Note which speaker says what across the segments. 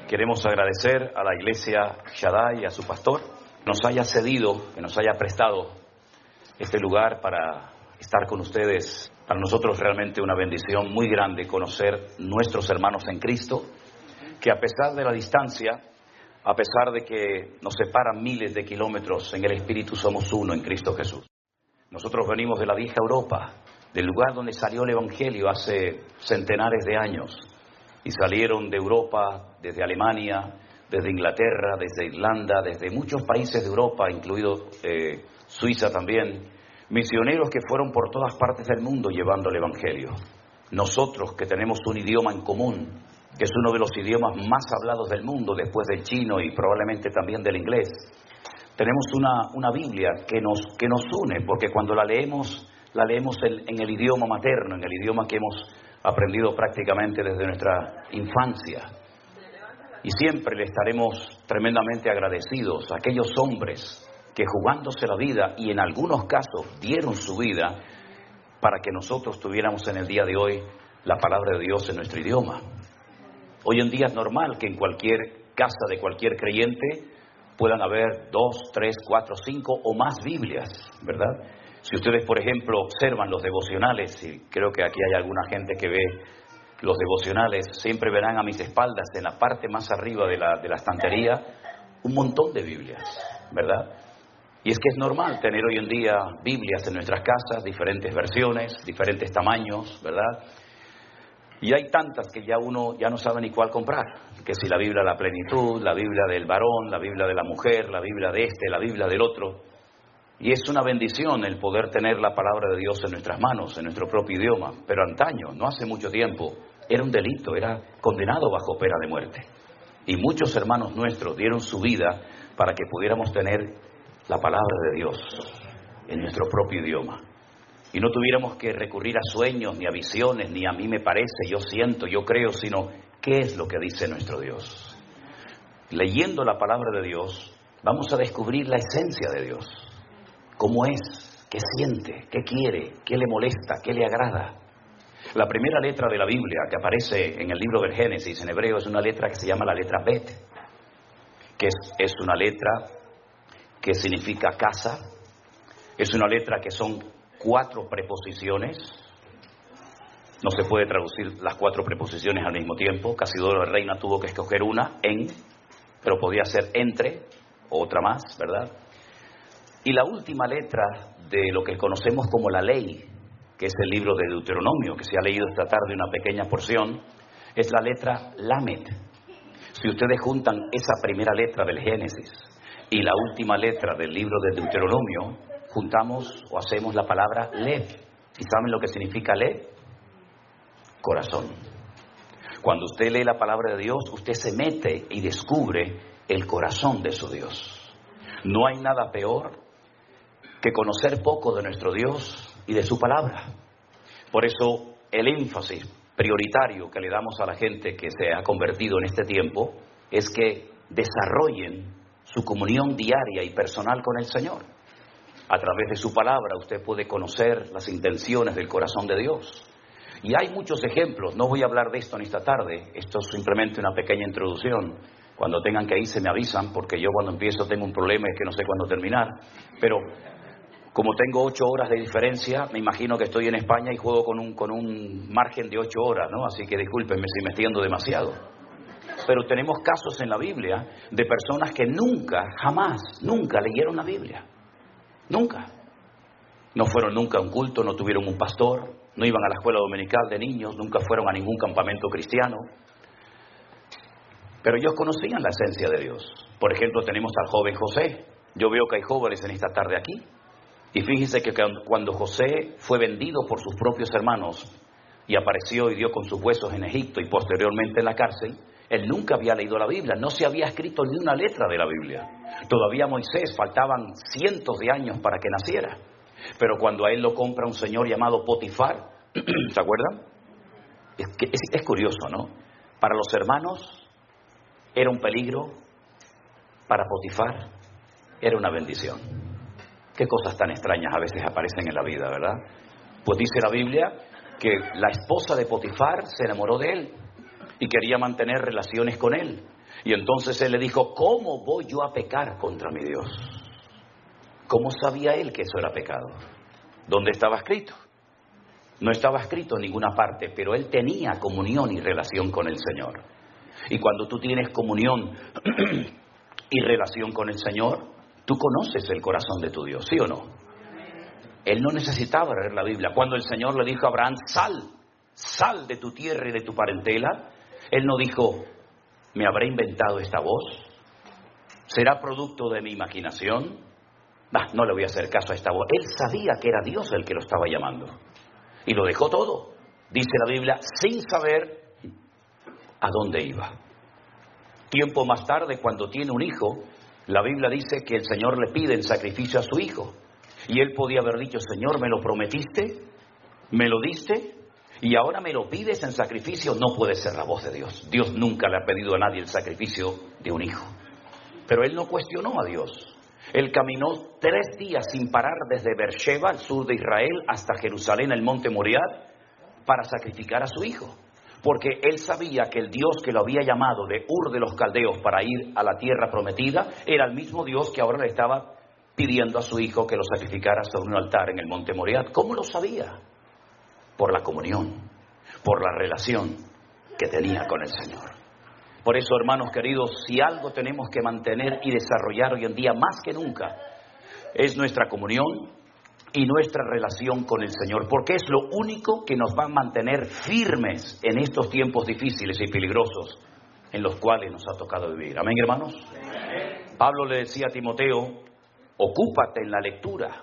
Speaker 1: Queremos agradecer a la iglesia Shaddai y a su pastor que nos haya cedido, que nos haya prestado este lugar para estar con ustedes. Para nosotros realmente una bendición muy grande conocer nuestros hermanos en Cristo, que a pesar de la distancia, a pesar de que nos separan miles de kilómetros, en el Espíritu somos uno en Cristo Jesús. Nosotros venimos de la vieja Europa, del lugar donde salió el Evangelio hace centenares de años. Y salieron de Europa, desde Alemania, desde Inglaterra, desde Irlanda, desde muchos países de Europa, incluido Suiza también, misioneros que fueron por todas partes del mundo llevando el Evangelio. Nosotros que tenemos un idioma en común, que es uno de los idiomas más hablados del mundo después del chino y probablemente también del inglés, tenemos una Biblia que nos une, porque cuando la leemos en el idioma materno, en el idioma que hemos aprendido prácticamente desde nuestra infancia. Y siempre le estaremos tremendamente agradecidos a aquellos hombres que jugándose la vida y en algunos casos dieron su vida para que nosotros tuviéramos en el día de hoy la palabra de Dios en nuestro idioma. Hoy en día es normal que en cualquier casa de cualquier creyente puedan haber 2, 3, 4, 5 o más Biblias, ¿verdad? Si ustedes, por ejemplo, observan los devocionales, y creo que aquí hay alguna gente que ve los devocionales, siempre verán a mis espaldas, en la parte más arriba de la estantería, un montón de Biblias, ¿verdad? Y es que es normal tener hoy en día Biblias en nuestras casas, diferentes versiones, diferentes tamaños, ¿verdad? Y hay tantas que ya uno ya no sabe ni cuál comprar, que si la Biblia de la plenitud, la Biblia del varón, la Biblia de la mujer, la Biblia de este, la Biblia del otro. Y es una bendición el poder tener la palabra de Dios en nuestras manos, en nuestro propio idioma. Pero antaño, no hace mucho tiempo, era un delito, era condenado bajo pena de muerte. Y muchos hermanos nuestros dieron su vida para que pudiéramos tener la palabra de Dios en nuestro propio idioma. Y no tuviéramos que recurrir a sueños, ni a visiones, ni a mí me parece, yo siento, yo creo, sino qué es lo que dice nuestro Dios. Leyendo la palabra de Dios, vamos a descubrir la esencia de Dios. ¿Cómo es? ¿Qué siente? ¿Qué quiere? ¿Qué le molesta? ¿Qué le agrada? La primera letra de la Biblia que aparece en el libro del Génesis en hebreo es una letra que se llama la letra Bet, que es una letra que significa casa, es una letra que son 4 preposiciones, no se puede traducir las 4 preposiciones al mismo tiempo, Casidoro de Reina tuvo que escoger una, en, pero podía ser entre, o otra más, ¿verdad? Y la última letra de lo que conocemos como la ley, que es el libro de Deuteronomio, que se ha leído esta tarde una pequeña porción, es la letra Lamed. Si ustedes juntan esa primera letra del Génesis y la última letra del libro de Deuteronomio, juntamos o hacemos la palabra Lev. ¿Y saben lo que significa Lev? Corazón. Cuando usted lee la palabra de Dios, usted se mete y descubre el corazón de su Dios. No hay nada peor que conocer poco de nuestro Dios y de su palabra. Por eso el énfasis prioritario que le damos a la gente que se ha convertido en este tiempo es que desarrollen su comunión diaria y personal con el Señor. A través de su palabra usted puede conocer las intenciones del corazón de Dios. Y hay muchos ejemplos, no voy a hablar de esto en esta tarde, esto es simplemente una pequeña introducción. Cuando tengan que irse me avisan, porque yo cuando empiezo tengo un problema, es que no sé cuándo terminar. Pero como tengo 8 horas de diferencia, me imagino que estoy en España y juego con un margen de 8 horas, ¿no? Así que discúlpenme si me extiendo demasiado. Pero tenemos casos en la Biblia de personas que nunca leyeron la Biblia. Nunca. No fueron nunca a un culto, no tuvieron un pastor, no iban a la escuela dominical de niños, nunca fueron a ningún campamento cristiano. Pero ellos conocían la esencia de Dios. Por ejemplo, tenemos al joven José. Yo veo que hay jóvenes en esta tarde aquí. Y fíjense que cuando José fue vendido por sus propios hermanos y apareció y dio con sus huesos en Egipto y posteriormente en la cárcel, él nunca había leído la Biblia, no se había escrito ni una letra de la Biblia. Todavía Moisés, faltaban cientos de años para que naciera. Pero cuando a él lo compra un señor llamado Potifar, ¿se acuerdan? Es curioso, ¿no? Para los hermanos era un peligro, para Potifar era una bendición. Qué cosas tan extrañas a veces aparecen en la vida, ¿verdad? Pues dice la Biblia que la esposa de Potifar se enamoró de él y quería mantener relaciones con él. Y entonces él le dijo, ¿cómo voy yo a pecar contra mi Dios? ¿Cómo sabía él que eso era pecado? ¿Dónde estaba escrito? No estaba escrito en ninguna parte, pero él tenía comunión y relación con el Señor. Y cuando tú tienes comunión y relación con el Señor, tú conoces el corazón de tu Dios, ¿sí o no? Él no necesitaba leer la Biblia. Cuando el Señor le dijo a Abraham, sal de tu tierra y de tu parentela, él no dijo, ¿me habré inventado esta voz? ¿Será producto de mi imaginación? No le voy a hacer caso a esta voz. Él sabía que era Dios el que lo estaba llamando. Y lo dejó todo, dice la Biblia, sin saber a dónde iba. Tiempo más tarde, cuando tiene un hijo, la Biblia dice que el Señor le pide en sacrificio a su hijo. Y él podía haber dicho, Señor, ¿me lo prometiste? ¿Me lo diste? Y ahora me lo pides en sacrificio. No puede ser la voz de Dios. Dios nunca le ha pedido a nadie el sacrificio de un hijo. Pero él no cuestionó a Dios. Él caminó 3 días sin parar desde Beersheba, al sur de Israel, hasta Jerusalén, el monte Moriah, para sacrificar a su hijo. Porque él sabía que el Dios que lo había llamado de Ur de los Caldeos para ir a la tierra prometida, era el mismo Dios que ahora le estaba pidiendo a su hijo que lo sacrificara sobre un altar en el monte Moriah. ¿Cómo lo sabía? Por la comunión, por la relación que tenía con el Señor. Por eso, hermanos queridos, si algo tenemos que mantener y desarrollar hoy en día más que nunca, es nuestra comunión y nuestra relación con el Señor, porque es lo único que nos va a mantener firmes en estos tiempos difíciles y peligrosos en los cuales nos ha tocado vivir. Amén, hermanos. Amén. Pablo le decía a Timoteo, ocúpate en la lectura.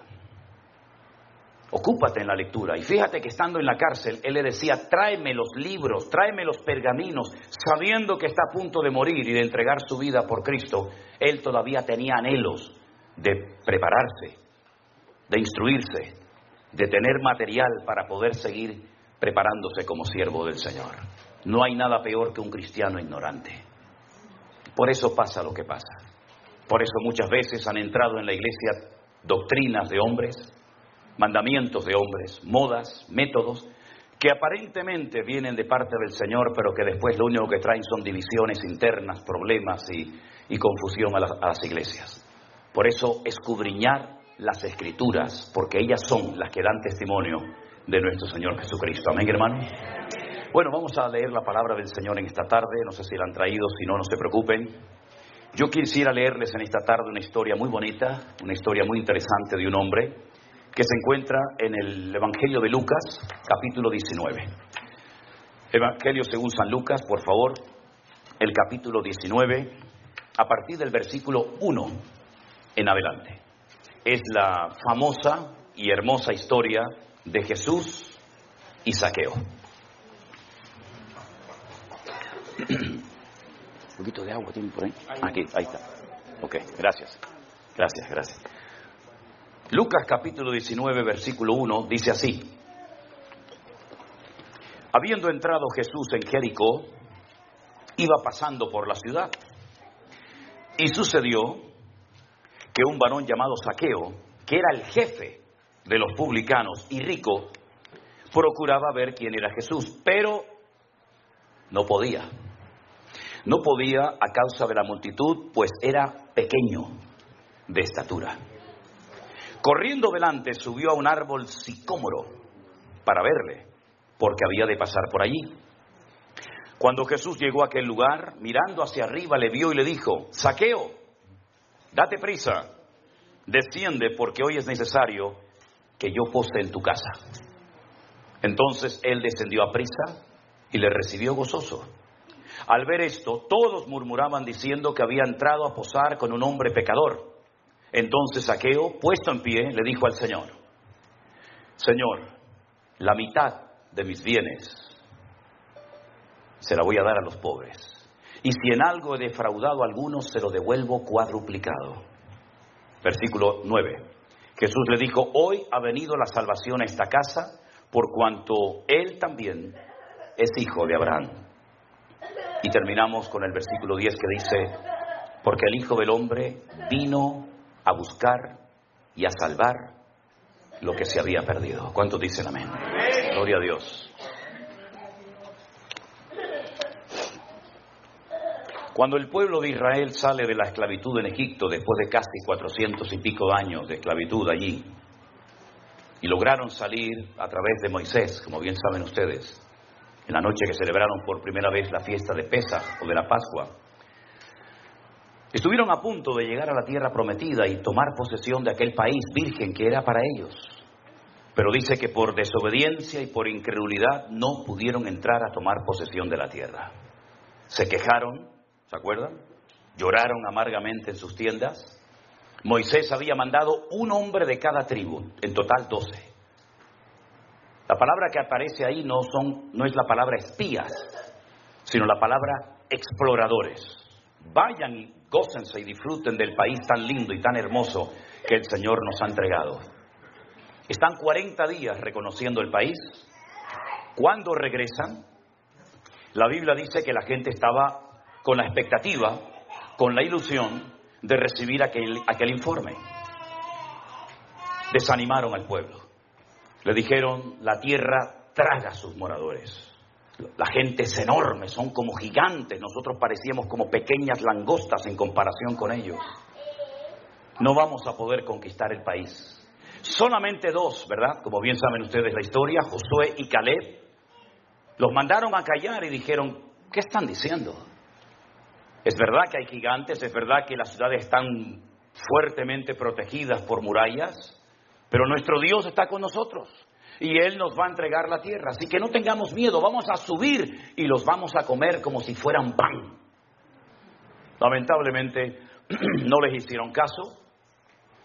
Speaker 1: Ocúpate en la lectura. Y fíjate que estando en la cárcel, él le decía, tráeme los libros, tráeme los pergaminos, sabiendo que está a punto de morir y de entregar su vida por Cristo. Él todavía tenía anhelos de prepararse, de instruirse, de tener material para poder seguir preparándose como siervo del Señor. No hay nada peor que un cristiano ignorante. Por eso pasa lo que pasa. Por eso muchas veces han entrado en la iglesia doctrinas de hombres, mandamientos de hombres, modas, métodos, que aparentemente vienen de parte del Señor, pero que después lo único que traen son divisiones internas, problemas y confusión a las iglesias. Por eso escudriñar las Escrituras, porque ellas son las que dan testimonio de nuestro Señor Jesucristo. Amén, hermano. Bueno, vamos a leer la palabra del Señor en esta tarde. No sé si la han traído, si no, no se preocupen. Yo quisiera leerles en esta tarde una historia muy bonita, una historia muy interesante de un hombre que se encuentra en el Evangelio de Lucas, capítulo 19. Evangelio según San Lucas, por favor, el capítulo 19, a partir del versículo 1 en adelante. Es la famosa y hermosa historia de Jesús y Zaqueo. Un poquito de agua tiene por ahí. Aquí, ahí está. Ok, gracias. Gracias. Lucas capítulo 19, versículo 1, dice así. Habiendo entrado Jesús en Jericó, iba pasando por la ciudad. Y sucedió que un varón llamado Zaqueo, que era el jefe de los publicanos y rico, procuraba ver quién era Jesús, pero no podía. No podía a causa de la multitud, pues era pequeño de estatura. Corriendo delante, subió a un árbol sicómoro para verle, porque había de pasar por allí. Cuando Jesús llegó a aquel lugar, mirando hacia arriba, le vio y le dijo, Zaqueo, date prisa, desciende, porque hoy es necesario que yo pose en tu casa. Entonces él descendió a prisa y le recibió gozoso. Al ver esto, todos murmuraban diciendo que había entrado a posar con un hombre pecador. Entonces Zaqueo, puesto en pie, le dijo al Señor, Señor, la mitad de mis bienes se la voy a dar a los pobres. Y si en algo he defraudado a algunos, se lo devuelvo cuadruplicado. Versículo 9. Jesús le dijo, hoy ha venido la salvación a esta casa, por cuanto él también es hijo de Abraham. Y terminamos con el versículo 10 que dice, porque el Hijo del Hombre vino a buscar y a salvar lo que se había perdido. ¿Cuántos dicen amén? Gloria a Dios. Cuando el pueblo de Israel sale de la esclavitud en Egipto, después de casi 400 y pico años de esclavitud allí, y lograron salir a través de Moisés, como bien saben ustedes, en la noche que celebraron por primera vez la fiesta de Pesaj o de la Pascua, estuvieron a punto de llegar a la tierra prometida y tomar posesión de aquel país virgen que era para ellos. Pero dice que por desobediencia y por incredulidad no pudieron entrar a tomar posesión de la tierra. Se quejaron, ¿se acuerdan? Lloraron amargamente en sus tiendas. Moisés había mandado un hombre de cada tribu, en total 12. La palabra que aparece ahí no es la palabra espías, sino la palabra exploradores. Vayan y gócense y disfruten del país tan lindo y tan hermoso que el Señor nos ha entregado. Están 40 días reconociendo el país. ¿Cuándo regresan? La Biblia dice que la gente estaba con la expectativa, con la ilusión de recibir aquel informe. Desanimaron al pueblo. Le dijeron, la tierra traga a sus moradores. La gente es enorme, son como gigantes. Nosotros parecíamos como pequeñas langostas en comparación con ellos. No vamos a poder conquistar el país. Solamente 2, ¿verdad? Como bien saben ustedes la historia, Josué y Caleb, los mandaron a callar y dijeron, ¿qué están diciendo? Es verdad que hay gigantes, es verdad que las ciudades están fuertemente protegidas por murallas, pero nuestro Dios está con nosotros y Él nos va a entregar la tierra. Así que no tengamos miedo, vamos a subir y los vamos a comer como si fueran pan. Lamentablemente no les hicieron caso.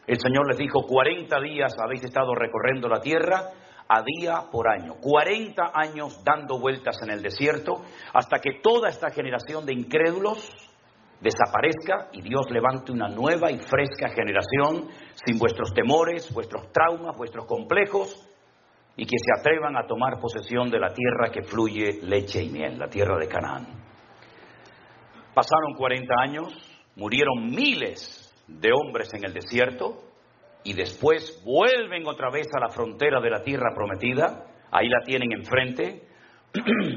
Speaker 1: El Señor les dijo, 40 días habéis estado recorriendo la tierra a día por año. 40 años dando vueltas en el desierto hasta que toda esta generación de incrédulos desaparezca y Dios levante una nueva y fresca generación sin vuestros temores, vuestros traumas, vuestros complejos y que se atrevan a tomar posesión de la tierra que fluye leche y miel, la tierra de Canaán. Pasaron 40 años, murieron miles de hombres en el desierto y después vuelven otra vez a la frontera de la tierra prometida, ahí la tienen enfrente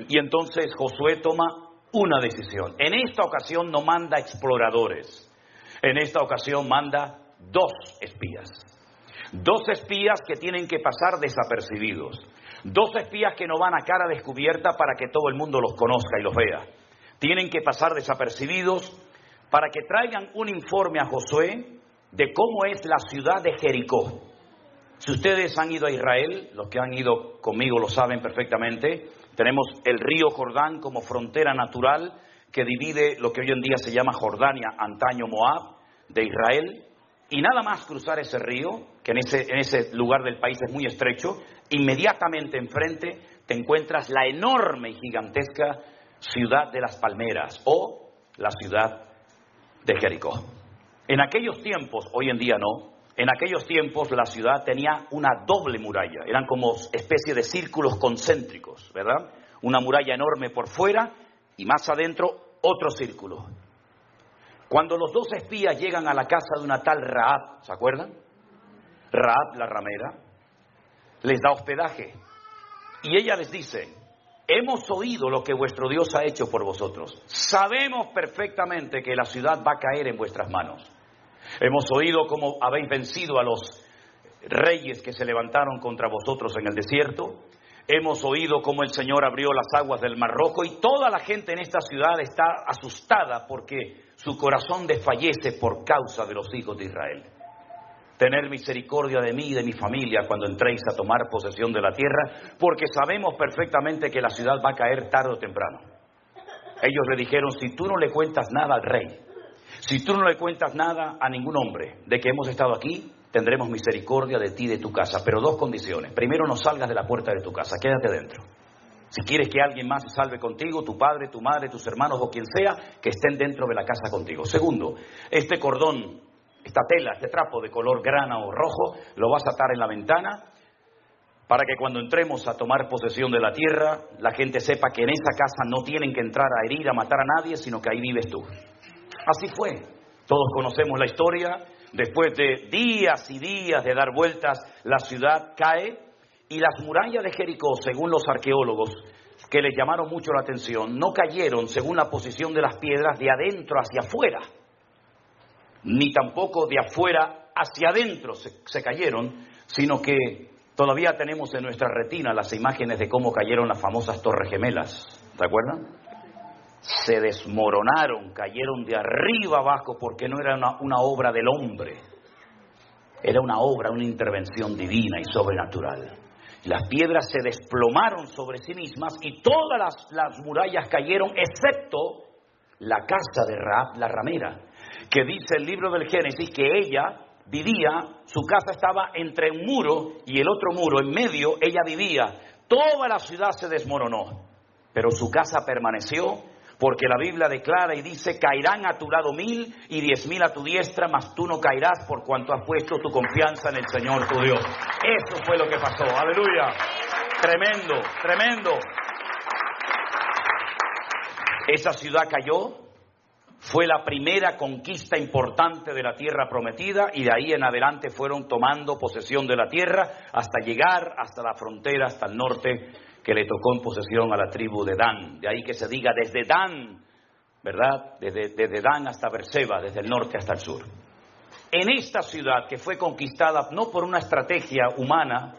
Speaker 1: y entonces Josué toma una decisión. En esta ocasión no manda exploradores, en esta ocasión manda 2 espías. 2 espías que tienen que pasar desapercibidos, 2 espías que no van a cara descubierta para que todo el mundo los conozca y los vea. Tienen que pasar desapercibidos para que traigan un informe a Josué de cómo es la ciudad de Jericó. Si ustedes han ido a Israel, los que han ido conmigo lo saben perfectamente, tenemos el río Jordán como frontera natural que divide lo que hoy en día se llama Jordania, antaño Moab, de Israel. Y nada más cruzar ese río, que en ese lugar del país es muy estrecho, inmediatamente enfrente te encuentras la enorme y gigantesca ciudad de las palmeras o la ciudad de Jericó. En aquellos tiempos, hoy en día no, en aquellos tiempos la ciudad tenía una doble muralla, eran como especie de círculos concéntricos, ¿verdad? Una muralla enorme por fuera y más adentro otro círculo. Cuando los 2 espías llegan a la casa de una tal Rahab, ¿se acuerdan? Rahab la ramera, les da hospedaje y ella les dice, hemos oído lo que vuestro Dios ha hecho por vosotros. Sabemos perfectamente que la ciudad va a caer en vuestras manos. Hemos oído cómo habéis vencido a los reyes que se levantaron contra vosotros en el desierto. Hemos oído cómo el Señor abrió las aguas del Mar Rojo y toda la gente en esta ciudad está asustada porque su corazón desfallece por causa de los hijos de Israel. Tener misericordia de mí y de mi familia cuando entréis a tomar posesión de la tierra, porque sabemos perfectamente que la ciudad va a caer tarde o temprano. Ellos le dijeron, si tú no le cuentas nada al rey, si tú no le cuentas nada a ningún hombre de que hemos estado aquí, tendremos misericordia de ti y de tu casa, pero 2 condiciones. Primero, no salgas de la puerta de tu casa, quédate dentro. Si quieres que alguien más se salve contigo, tu padre, tu madre, tus hermanos o quien sea, que estén dentro de la casa contigo. Segundo, este cordón, esta tela, este trapo de color grana o rojo, lo vas a atar en la ventana para que cuando entremos a tomar posesión de la tierra, la gente sepa que en esa casa no tienen que entrar a herir, a matar a nadie, sino que ahí vives tú. Así fue. Todos conocemos la historia. Después de días y días de dar vueltas, la ciudad cae y las murallas de Jericó, según los arqueólogos, que les llamaron mucho la atención. No cayeron según la posición de las piedras de adentro hacia afuera, ni tampoco de afuera hacia adentro se cayeron, sino que todavía tenemos en nuestra retina las imágenes de cómo cayeron las famosas Torres Gemelas. ¿Se acuerdan? Se desmoronaron, cayeron de arriba abajo, porque no era una obra del hombre, era una obra, una intervención divina y sobrenatural. Las piedras se desplomaron sobre sí mismas y todas las murallas cayeron, excepto la casa de Rahab, la ramera, que dice el libro del Génesis que ella vivía, su casa estaba entre un muro y el otro muro, en medio ella vivía. Toda la ciudad se desmoronó, pero su casa permaneció, porque la Biblia declara y dice: caerán a tu lado 1000 y 10.000 a tu diestra, mas tú no caerás, por cuanto has puesto tu confianza en el Señor tu Dios. Eso fue lo que pasó. Aleluya. Tremendo, tremendo. Esa ciudad cayó. Fue la primera conquista importante de la tierra prometida, y de ahí en adelante fueron tomando posesión de la tierra hasta llegar hasta la frontera, hasta el norte, que le tocó en posesión a la tribu de Dan. De ahí que se diga desde Dan, ¿verdad? Desde Dan hasta Berseba, desde el norte hasta el sur. En esta ciudad, que fue conquistada no por una estrategia humana,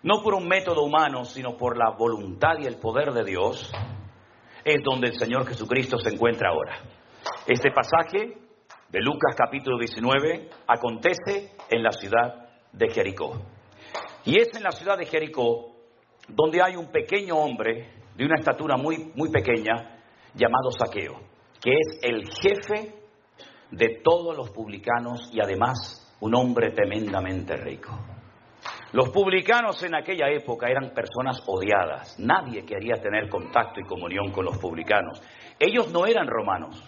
Speaker 1: no por un método humano, sino por la voluntad y el poder de Dios, es donde el Señor Jesucristo se encuentra ahora. Este pasaje de Lucas capítulo 19 acontece en la ciudad de Jericó. Y es en la ciudad de Jericó donde hay un pequeño hombre de una estatura muy, muy pequeña llamado Zaqueo, que es el jefe de todos los publicanos y además un hombre tremendamente rico. Los publicanos en aquella época eran personas odiadas. Nadie quería tener contacto y comunión con los publicanos. Ellos no eran romanos.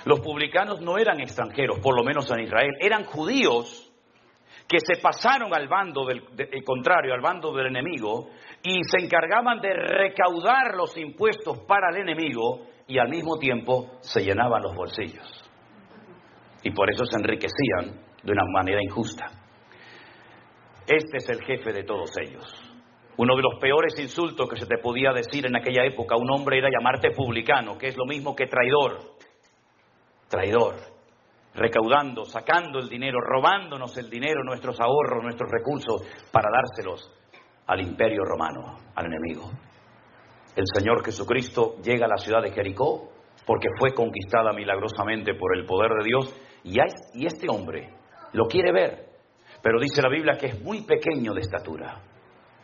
Speaker 1: Los publicanos no eran extranjeros, por lo menos en Israel. Eran judíos que se pasaron al bando contrario, al bando del enemigo, y se encargaban de recaudar los impuestos para el enemigo y al mismo tiempo se llenaban los bolsillos. Y por eso se enriquecían de una manera injusta. Este es el jefe de todos ellos. Uno de los peores insultos que se te podía decir en aquella época a un hombre era llamarte publicano, que es lo mismo que traidor. Traidor. Recaudando, sacando el dinero, robándonos el dinero, nuestros ahorros, nuestros recursos, para dárselos al imperio romano, al enemigo. El Señor Jesucristo llega a la ciudad de Jericó porque fue conquistada milagrosamente por el poder de Dios, y este hombre lo quiere ver, pero dice la Biblia que es muy pequeño de estatura.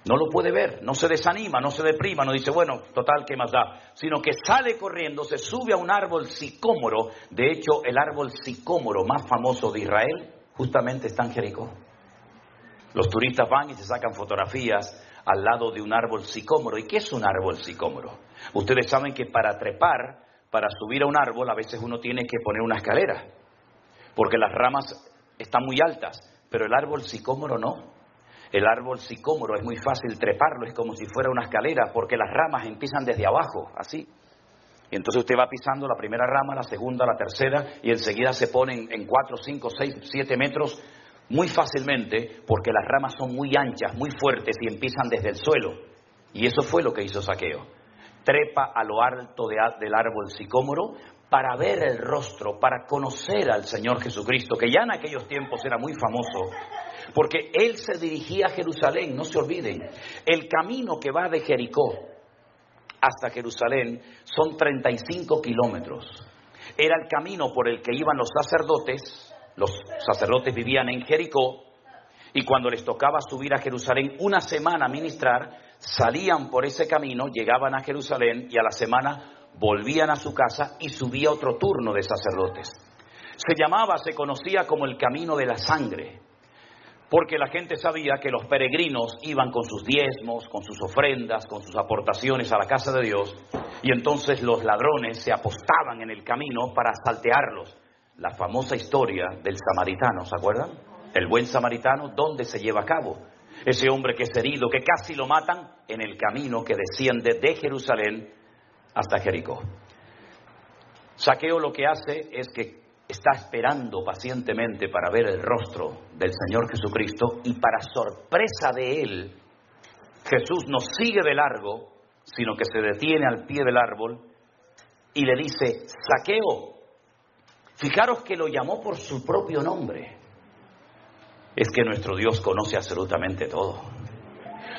Speaker 1: No lo puede ver, no se desanima, no se deprima, no dice, bueno, total, ¿qué más da? Sino que sale corriendo, se sube a un árbol sicómoro. De hecho, el árbol sicómoro más famoso de Israel justamente está en Jericó. Los turistas van y se sacan fotografías al lado de un árbol sicómoro. ¿Y qué es un árbol sicómoro? Ustedes saben que para trepar, para subir a un árbol, a veces uno tiene que poner una escalera, porque las ramas están muy altas, pero el árbol sicómoro no. El árbol sicómoro es muy fácil treparlo, es como si fuera una escalera, porque las ramas empiezan desde abajo, así. Y entonces usted va pisando la primera rama, la segunda, la tercera, y enseguida se ponen en 4, 5, 6, 7 metros muy fácilmente, porque las ramas son muy anchas, muy fuertes, y empiezan desde el suelo. Y eso fue lo que hizo Zaqueo. Trepa a lo alto del árbol sicómoro para ver el rostro, para conocer al Señor Jesucristo, que ya en aquellos tiempos era muy famoso, porque él se dirigía a Jerusalén. No se olviden, el camino que va de Jericó hasta Jerusalén son 35 kilómetros. Era el camino por el que iban los sacerdotes. Los sacerdotes vivían en Jericó, y cuando les tocaba subir a Jerusalén una semana a ministrar, salían por ese camino, llegaban a Jerusalén, y a la semana volvían a su casa y subía otro turno de sacerdotes. Se conocía como el camino de la sangre, porque la gente sabía que los peregrinos iban con sus diezmos, con sus ofrendas, con sus aportaciones a la casa de Dios, y entonces los ladrones se apostaban en el camino para asaltearlos. La famosa historia del samaritano, ¿se acuerdan? El buen samaritano, ¿dónde se lleva a cabo? Ese hombre que es herido, que casi lo matan, en el camino que desciende de Jerusalén hasta Jericó. Zaqueo lo que hace es que está esperando pacientemente para ver el rostro del Señor Jesucristo, y para sorpresa de él, Jesús nos sigue de largo, sino que se detiene al pie del árbol y le dice: Zaqueo. Fijaros que lo llamó por su propio nombre. Es que nuestro Dios conoce absolutamente todo.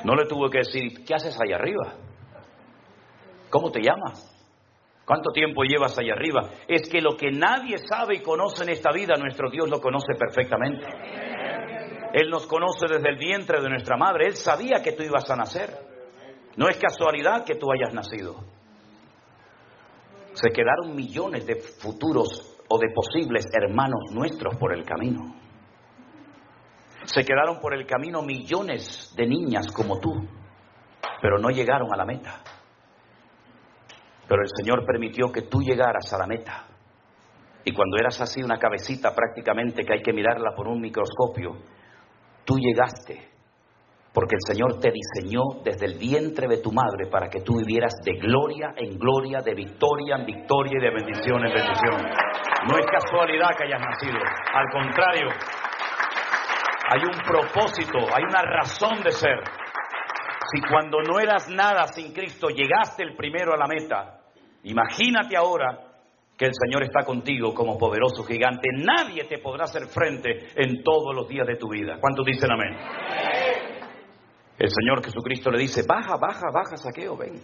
Speaker 1: No le tuvo que decir: ¿qué haces allá arriba? ¿Cómo te llamas? ¿Cuánto tiempo llevas allá arriba? Es que lo que nadie sabe y conoce en esta vida, nuestro Dios lo conoce perfectamente. Él nos conoce desde el vientre de nuestra madre. Él sabía que tú ibas a nacer. No es casualidad que tú hayas nacido. Se quedaron millones de futuros o de posibles hermanos nuestros por el camino. Se quedaron por el camino millones de niñas como tú, pero no llegaron a la meta. Pero el Señor permitió que tú llegaras a la meta. Y cuando eras así una cabecita prácticamente que hay que mirarla por un microscopio, tú llegaste, porque el Señor te diseñó desde el vientre de tu madre para que tú vivieras de gloria en gloria, de victoria en victoria y de bendición en bendición. No es casualidad que hayas nacido, al contrario, hay un propósito, hay una razón de ser. Si cuando no eras nada sin Cristo llegaste el primero a la meta, imagínate ahora que el Señor está contigo como poderoso gigante. Nadie te podrá hacer frente en todos los días de tu vida. ¿Cuántos dicen amén? El Señor Jesucristo le dice: baja, Zaqueo, ven.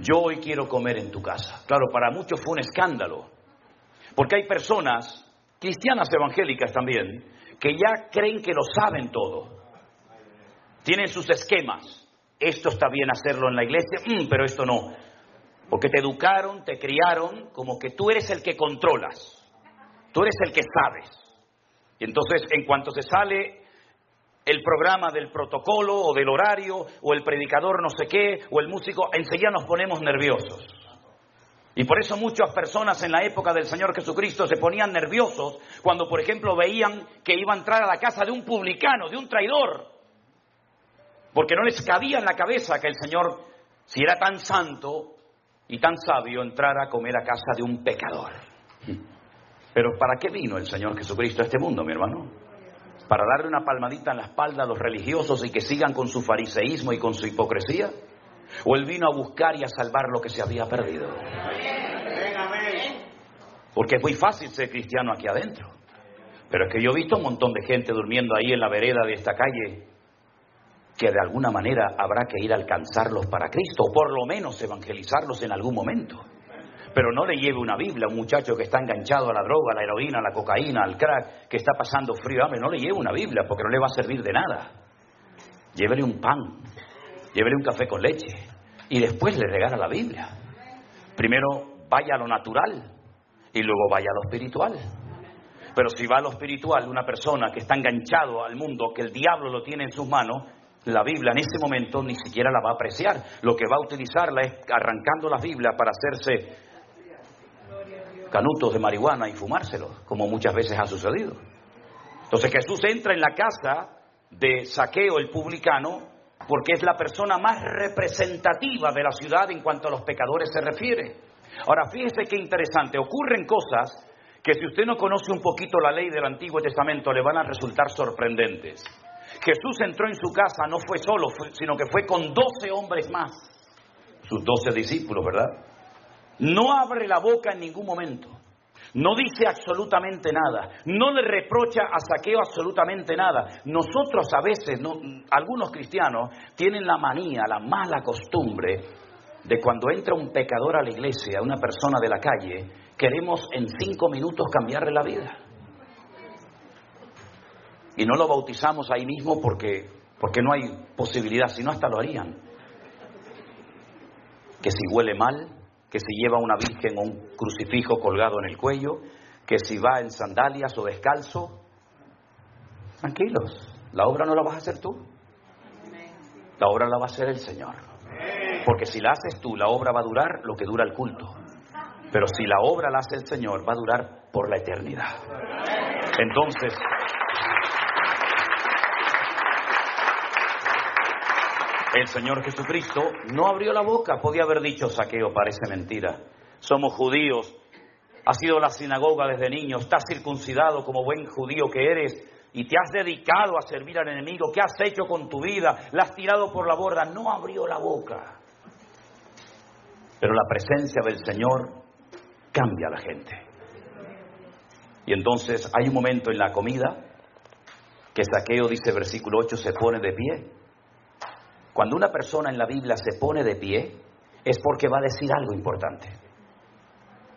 Speaker 1: Yo hoy quiero comer en tu casa. Claro, para muchos fue un escándalo, porque hay personas, cristianas evangélicas también, que ya creen que lo saben todo. Tienen sus esquemas. Esto está bien hacerlo en la iglesia, pero esto no. Porque te educaron, te criaron como que tú eres el que controlas. Tú eres el que sabes. Y entonces, en cuanto se sale el programa del protocolo o del horario, o el predicador no sé qué, o el músico, enseguida nos ponemos nerviosos. Y por eso muchas personas en la época del Señor Jesucristo se ponían nerviosos cuando, por ejemplo, veían que iba a entrar a la casa de un publicano, de un traidor. Porque no les cabía en la cabeza que el Señor, si era tan santo y tan sabio, entrara a comer a casa de un pecador. Pero ¿para qué vino el Señor Jesucristo a este mundo, mi hermano? ¿Para darle una palmadita en la espalda a los religiosos y que sigan con su fariseísmo y con su hipocresía? ¿O Él vino a buscar y a salvar lo que se había perdido? Porque es muy fácil ser cristiano aquí adentro. Pero es que yo he visto un montón de gente durmiendo ahí en la vereda de esta calle, que de alguna manera habrá que ir a alcanzarlos para Cristo, o por lo menos evangelizarlos en algún momento. Pero no le lleve una Biblia a un muchacho que está enganchado a la droga, a la heroína, a la cocaína, al crack, que está pasando frío, hambre. No le lleve una Biblia porque no le va a servir de nada. Llévele un pan, llévele un café con leche y después le regala la Biblia. Primero vaya a lo natural y luego vaya a lo espiritual. Pero si va a lo espiritual, una persona que está enganchado al mundo, que el diablo lo tiene en sus manos, la Biblia en ese momento ni siquiera la va a apreciar. Lo que va a utilizarla es arrancando la Biblia para hacerse canutos de marihuana y fumárselos, como muchas veces ha sucedido. Entonces Jesús entra en la casa de Zaqueo el publicano porque es la persona más representativa de la ciudad en cuanto a los pecadores se refiere. Ahora fíjese qué interesante, ocurren cosas que si usted no conoce un poquito la ley del Antiguo Testamento le van a resultar sorprendentes. Jesús entró en su casa, no fue solo, sino que fue con 12 hombres más, sus 12 discípulos, ¿verdad? No abre la boca en ningún momento, no dice absolutamente nada, no le reprocha a Zaqueo absolutamente nada. Nosotros a veces, algunos cristianos, tienen la manía, la mala costumbre de cuando entra un pecador a la iglesia, una persona de la calle, queremos en 5 minutos cambiarle la vida. Y no lo bautizamos ahí mismo porque no hay posibilidad, si no hasta lo harían. Que si huele mal, que si lleva una virgen o un crucifijo colgado en el cuello, que si va en sandalias o descalzo. Tranquilos, la obra no la vas a hacer tú. La obra la va a hacer el Señor. Porque si la haces tú, la obra va a durar lo que dura el culto. Pero si la obra la hace el Señor, va a durar por la eternidad. Entonces, el Señor Jesucristo no abrió la boca. Podía haber dicho: Zaqueo, parece mentira. Somos judíos. Has ido a la sinagoga desde niño. Estás circuncidado como buen judío que eres. y te has dedicado a servir al enemigo, ¿qué has hecho con tu vida? La has tirado por la borda, no abrió la boca. Pero la presencia del Señor cambia a la gente. Y entonces hay un momento en la comida que Zaqueo, dice versículo 8, se pone de pie. Cuando una persona en la Biblia se pone de pie, es porque va a decir algo importante.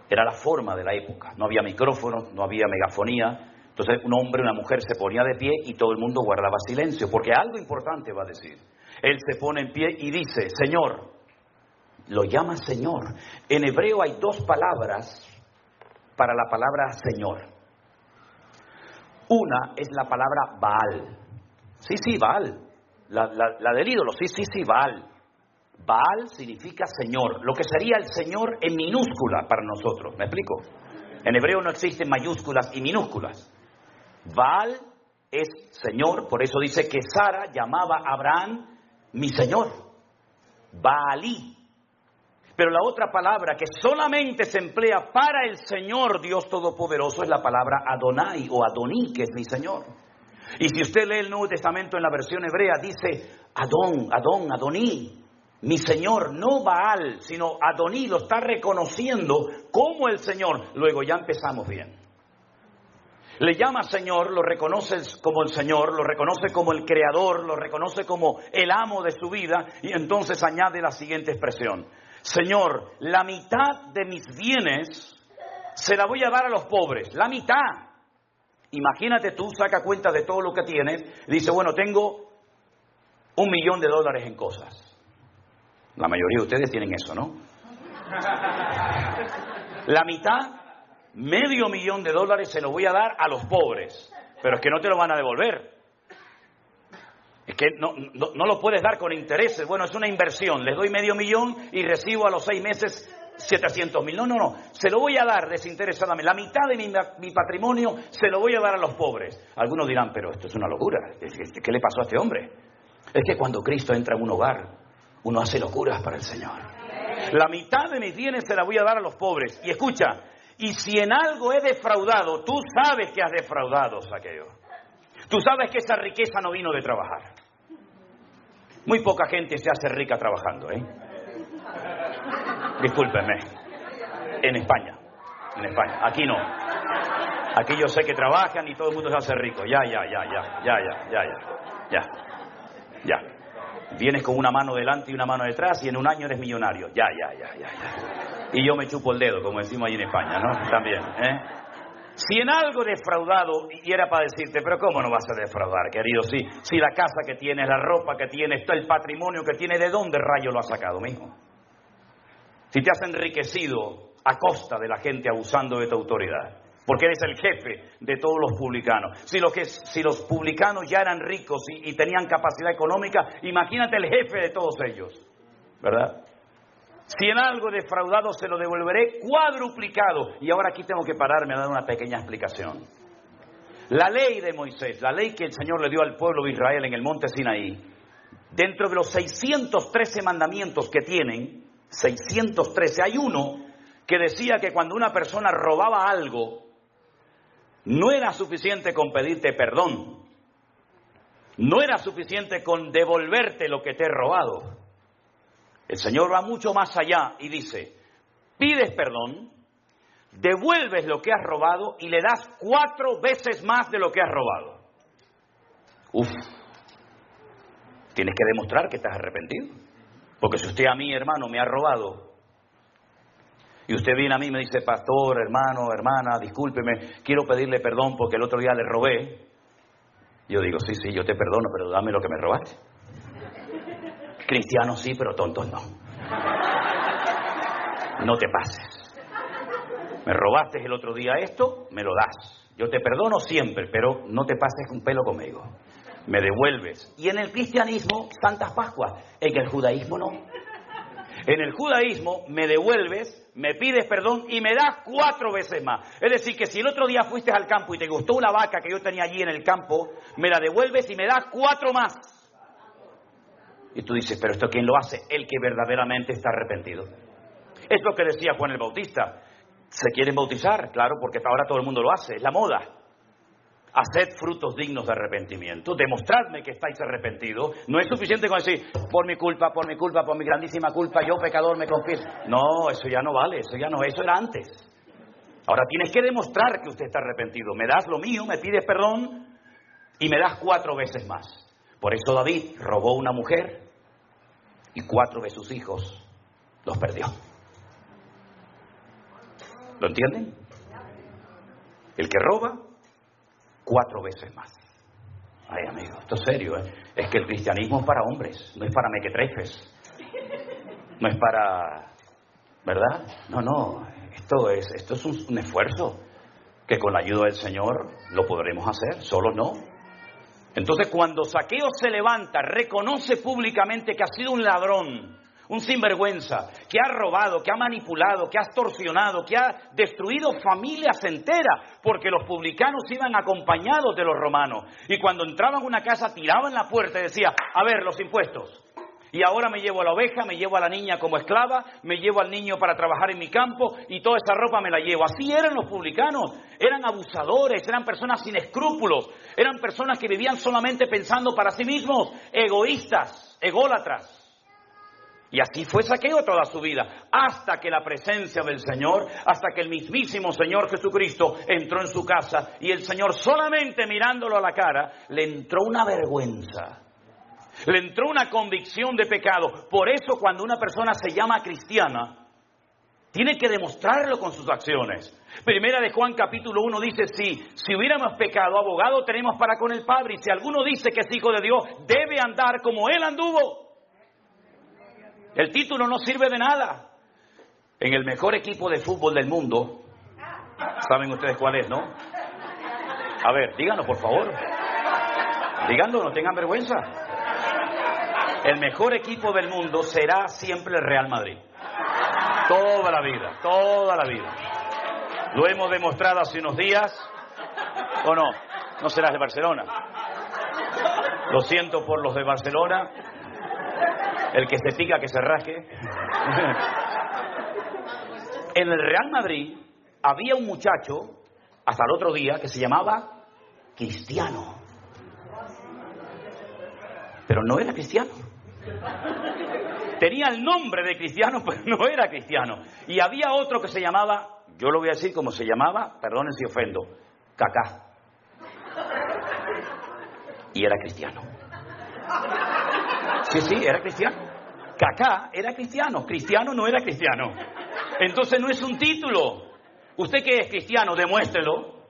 Speaker 1: Era la forma de la época. No había micrófonos, no había megafonía. Entonces un hombre, una mujer se ponía de pie y todo el mundo guardaba silencio, porque algo importante va a decir. Él se pone en pie y dice, Señor. Lo llama Señor. En hebreo hay dos palabras para la palabra Señor. Una es la palabra Baal. Sí, Baal. La del ídolo, sí, Baal. Baal significa Señor, lo que sería el Señor en minúscula para nosotros. ¿Me explico? En hebreo no existen mayúsculas y minúsculas. Baal es Señor, por eso dice que Sara llamaba a Abraham mi Señor. Baalí. Pero la otra palabra que solamente se emplea para el Señor Dios Todopoderoso es la palabra Adonai o Adoní, que es mi Señor. Y si usted lee el Nuevo Testamento en la versión hebrea, dice Adoní, mi Señor, no Baal, sino Adoní, lo está reconociendo como el Señor. Luego ya empezamos bien. Le llama Señor, lo reconoce como el Señor, lo reconoce como el Creador, lo reconoce como el amo de su vida, y entonces añade la siguiente expresión. Señor, la mitad de mis bienes se la voy a dar a los pobres, la mitad. Imagínate tú, saca cuenta de todo lo que tienes, y dice, bueno, tengo $1.000.000 en cosas. La mayoría de ustedes tienen eso, ¿no? La mitad, $500.000 se lo voy a dar a los pobres, pero es que no te lo van a devolver. Es que no lo puedes dar con intereses. Bueno, es una inversión. Les doy $500.000 y recibo a los 6 meses 700.000. No. Se lo voy a dar desinteresadamente. La mitad de mi patrimonio se lo voy a dar a los pobres. Algunos dirán, pero esto es una locura. ¿Qué le pasó a este hombre? Es que cuando Cristo entra en un hogar, uno hace locuras para el Señor. La mitad de mis bienes se la voy a dar a los pobres. Y escucha, y si en algo he defraudado, tú sabes que has defraudado, Zaqueo. Tú sabes que esa riqueza no vino de trabajar. Muy poca gente se hace rica trabajando, ¿eh? Discúlpenme. En España. Aquí no. Aquí yo sé que trabajan y todo el mundo se hace rico. Ya. Vienes con una mano delante y una mano detrás y en un año eres millonario. Ya. Y yo me chupo el dedo, como decimos ahí en España, ¿no? También, ¿eh? Si en algo defraudado, y era para decirte, pero ¿cómo no vas a defraudar, querido? Si la casa que tienes, la ropa que tienes, todo el patrimonio que tienes, ¿de dónde rayo lo has sacado, mijo? Si te has enriquecido a costa de la gente abusando de tu autoridad, porque eres el jefe de todos los publicanos. Si los publicanos ya eran ricos y tenían capacidad económica, imagínate el jefe de todos ellos, ¿verdad? Si en algo defraudado se lo devolveré cuadruplicado. Y ahora aquí tengo que pararme a dar una pequeña explicación. La ley de Moisés, la ley que el Señor le dio al pueblo de Israel en el monte Sinaí, dentro de los 613 mandamientos que tienen, 613, hay uno que decía que cuando una persona robaba algo, no era suficiente con pedirte perdón. No era suficiente con devolverte lo que te he robado. El Señor va mucho más allá y dice, pides perdón, devuelves lo que has robado y le das 4 veces más de lo que has robado. Tienes que demostrar que estás arrepentido. Porque si usted a mí, hermano, me ha robado, y usted viene a mí y me dice, pastor, hermano, hermana, discúlpeme, quiero pedirle perdón porque el otro día le robé. Yo digo, sí, yo te perdono, pero dame lo que me robaste. Cristianos sí, pero tontos no. No te pases. Me robaste el otro día esto, me lo das. Yo te perdono siempre, pero no te pases un pelo conmigo. Me devuelves. Y en el cristianismo, Santas Pascuas. En el judaísmo no. En el judaísmo me devuelves, me pides perdón y me das 4 veces más. Es decir, que si el otro día fuiste al campo y te gustó una vaca que yo tenía allí en el campo, me la devuelves y me das 4 más. Y tú dices, ¿pero esto quién lo hace? El que verdaderamente está arrepentido. Es lo que decía Juan el Bautista. ¿Se quieren bautizar? Claro, porque ahora todo el mundo lo hace, es la moda. Haced frutos dignos de arrepentimiento. Demostradme que estáis arrepentidos. No es suficiente con decir, por mi culpa, por mi grandísima culpa, yo pecador me confieso. No, eso ya no vale, eso era antes. Ahora tienes que demostrar que usted está arrepentido. Me das lo mío, me pides perdón y me das 4 veces más. Por eso David robó una mujer y 4 de sus hijos los perdió. ¿Lo entienden? El que roba, 4 veces más. Ay, amigo, esto es serio, ¿eh? Es que el cristianismo es para hombres, no es para mequetrefes. No es para... ¿verdad? No, esto es un esfuerzo que con la ayuda del Señor lo podremos hacer, solos no. Entonces, cuando Zaqueo se levanta, reconoce públicamente que ha sido un ladrón, un sinvergüenza, que ha robado, que ha manipulado, que ha extorsionado, que ha destruido familias enteras, porque los publicanos iban acompañados de los romanos. Y cuando entraban a una casa, tiraban la puerta y decía, a ver, los impuestos. Y ahora me llevo a la oveja, me llevo a la niña como esclava, me llevo al niño para trabajar en mi campo y toda esa ropa me la llevo. Así eran los publicanos, eran abusadores, eran personas sin escrúpulos, eran personas que vivían solamente pensando para sí mismos, egoístas, ególatras. Y así fue Zaqueo toda su vida, hasta que la presencia del Señor, hasta que el mismísimo Señor Jesucristo entró en su casa y el Señor solamente mirándolo a la cara, le entró una vergüenza. Le entró una convicción de pecado. Por eso cuando una persona se llama cristiana, tiene que demostrarlo con sus acciones. Primera de Juan capítulo 1 dice, si hubiéramos pecado, abogado tenemos para con el Padre. Y si alguno dice que es hijo de Dios, debe andar como Él anduvo. El título no sirve de nada. En el mejor equipo de fútbol del mundo, ¿saben ustedes cuál es, no? A ver, díganos por favor. Díganlo, no tengan vergüenza. El mejor equipo del mundo será siempre el Real Madrid. Toda la vida, toda la vida. Lo hemos demostrado hace unos días. ¿O no? No serás de Barcelona. Lo siento por los de Barcelona. El que se pica, que se rasque. En el Real Madrid había un muchacho, hasta el otro día, que se llamaba Cristiano. Pero no era cristiano. Tenía el nombre de cristiano, pero no era cristiano. Y había otro que se llamaba, yo lo voy a decir como se llamaba, perdonen si ofendo, Kaká. Y era cristiano. Sí, era cristiano. Kaká era cristiano, cristiano no era cristiano. Entonces no es un título. ¿Usted que es cristiano? Demuéstrelo.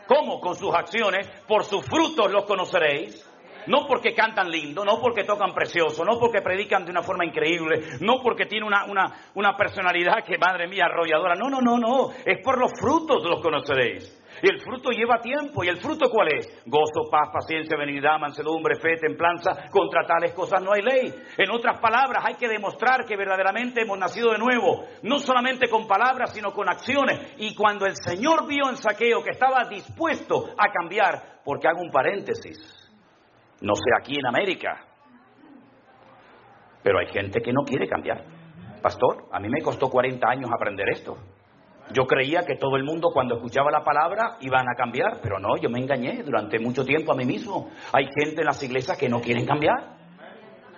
Speaker 1: ¿Cómo? Con sus acciones. Por sus frutos los conoceréis. No porque cantan lindo, no porque tocan precioso, no porque predican de una forma increíble, no porque tiene una personalidad que, madre mía, arrolladora. No. Es por los frutos los conoceréis. Y el fruto lleva tiempo. ¿Y el fruto cuál es? Gozo, paz, paciencia, benignidad, mansedumbre, fe, templanza. Contra tales cosas no hay ley. En otras palabras, hay que demostrar que verdaderamente hemos nacido de nuevo. No solamente con palabras, sino con acciones. Y cuando el Señor vio en Zaqueo que estaba dispuesto a cambiar, porque hago un paréntesis, no sé aquí en América, pero hay gente que no quiere cambiar. Pastor, a mí me costó 40 años aprender esto. Yo creía que todo el mundo cuando escuchaba la palabra iban a cambiar, pero no, yo me engañé durante mucho tiempo a mí mismo. Hay gente en las iglesias que no quieren cambiar.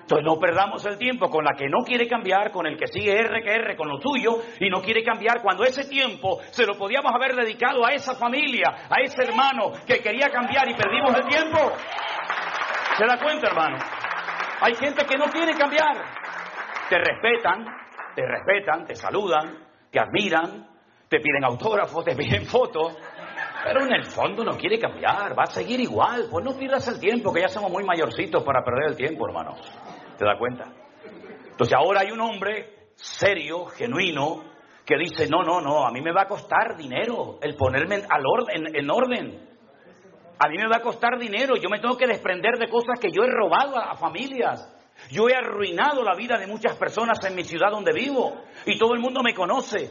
Speaker 1: Entonces no perdamos el tiempo con la que no quiere cambiar, con el que sigue R con lo tuyo y no quiere cambiar, cuando ese tiempo se lo podíamos haber dedicado a esa familia, a ese hermano que quería cambiar y perdimos el tiempo. ¿Se da cuenta, hermano? Hay gente que no quiere cambiar. Te respetan, te saludan, te admiran, te piden autógrafos, te piden fotos, pero en el fondo no quiere cambiar, va a seguir igual. Pues no pierdas el tiempo, que ya somos muy mayorcitos para perder el tiempo, hermanos. ¿Te das cuenta? Entonces ahora hay un hombre serio, genuino, que dice, no, a mí me va a costar dinero el ponerme en orden. A mí me va a costar dinero, yo me tengo que desprender de cosas que yo he robado a familias. Yo he arruinado la vida de muchas personas en mi ciudad donde vivo y todo el mundo me conoce.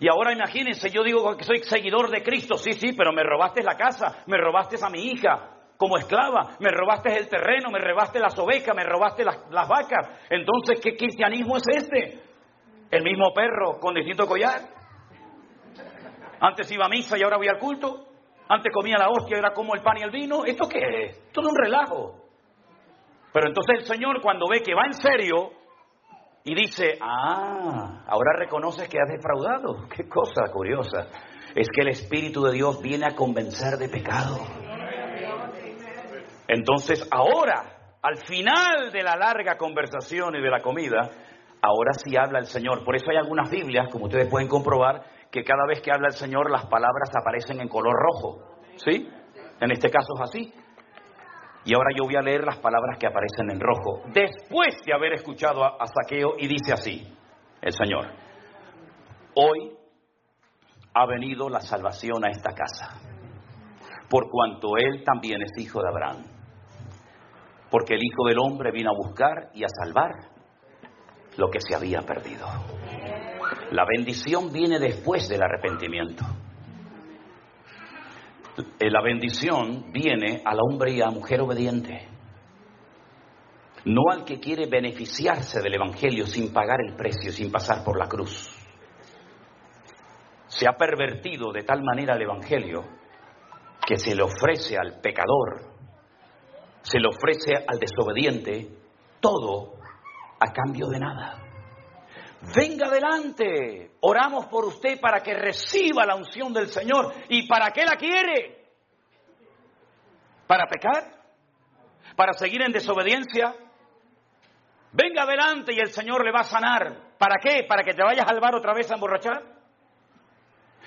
Speaker 1: Y ahora imagínense, yo digo que soy seguidor de Cristo, sí, pero me robaste la casa, me robaste a mi hija como esclava, me robaste el terreno, me robaste las ovejas, me robaste las vacas. Entonces, ¿qué cristianismo es este? El mismo perro con distinto collar. Antes iba a misa y ahora voy al culto. Antes comía la hostia, ahora como el pan y el vino. ¿Esto qué es? Todo un relajo. Pero entonces el Señor, cuando ve que va en serio y dice, ahora reconoces que has defraudado. Qué cosa curiosa. Es que el Espíritu de Dios viene a convencer de pecado. Entonces ahora, al final de la larga conversación y de la comida, ahora sí habla el Señor. Por eso hay algunas Biblias, como ustedes pueden comprobar, que cada vez que habla el Señor las palabras aparecen en color rojo. ¿Sí? En este caso es así. Y ahora yo voy a leer las palabras que aparecen en rojo, después de haber escuchado a Zaqueo, y dice así, el Señor: hoy ha venido la salvación a esta casa, por cuanto él también es hijo de Abraham. Porque el Hijo del Hombre vino a buscar y a salvar lo que se había perdido. La bendición viene después del arrepentimiento. La bendición viene al hombre y a la mujer obediente, no al que quiere beneficiarse del Evangelio sin pagar el precio, sin pasar por la cruz. Se ha pervertido de tal manera el Evangelio que se le ofrece al pecador, se le ofrece al desobediente todo a cambio de nada. Venga adelante, oramos por usted para que reciba la unción del Señor. ¿Y para qué la quiere? ¿Para pecar? ¿Para seguir en desobediencia? Venga adelante y el Señor le va a sanar. ¿Para qué? ¿Para que te vayas al bar otra vez a emborrachar?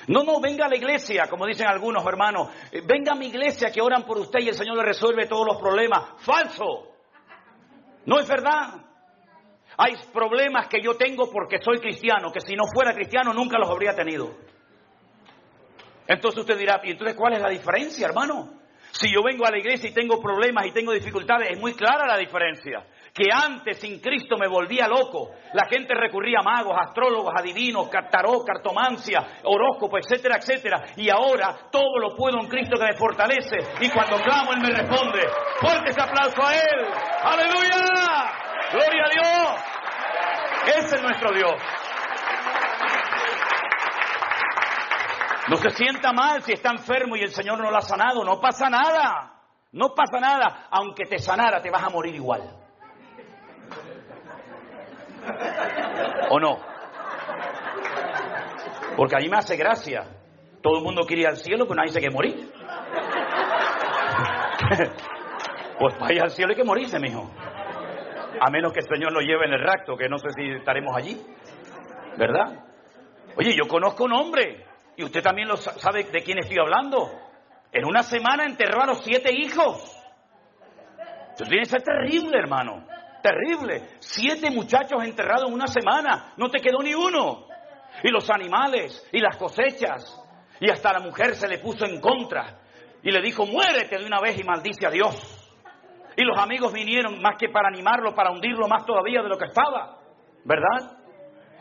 Speaker 1: No, venga a la iglesia, como dicen algunos hermanos. Venga a mi iglesia que oran por usted y el Señor le resuelve todos los problemas. ¡Falso! No es verdad. Hay problemas que yo tengo porque soy cristiano, que si no fuera cristiano nunca los habría tenido. Entonces usted dirá, ¿y entonces cuál es la diferencia, hermano? Si yo vengo a la iglesia y tengo problemas y tengo dificultades, es muy clara la diferencia. Que antes sin Cristo me volvía loco. La gente recurría a magos, astrólogos, adivinos, tarot, cartomancia, horóscopo, etcétera, etcétera. Y ahora todo lo puedo en Cristo que me fortalece. Y cuando clamo, Él me responde. Fuerte ese aplauso a Él. ¡Aleluya! ¡Gloria a Dios! Ese es nuestro Dios. No se sienta mal si está enfermo y el Señor no lo ha sanado. No pasa nada. No pasa nada. Aunque te sanara, te vas a morir igual. ¿O no? Porque a mí me hace gracia. Todo el mundo quiere ir al cielo, pero nadie se quiere morir. Pues para ir al cielo hay que morirse, mijo. A menos que el Señor lo lleve en el rapto, que no sé si estaremos allí, ¿verdad? Oye, yo conozco un hombre, y usted también lo sabe de quién estoy hablando. En una semana enterró a los 7 hijos. Eso tiene que ser terrible, hermano. Terrible. 7 muchachos enterrados en una semana. No te quedó ni uno. Y los animales, y las cosechas. Y hasta la mujer se le puso en contra. Y le dijo, muérete de una vez y maldice a Dios. Y los amigos vinieron más que para animarlo, para hundirlo más todavía de lo que estaba, ¿verdad?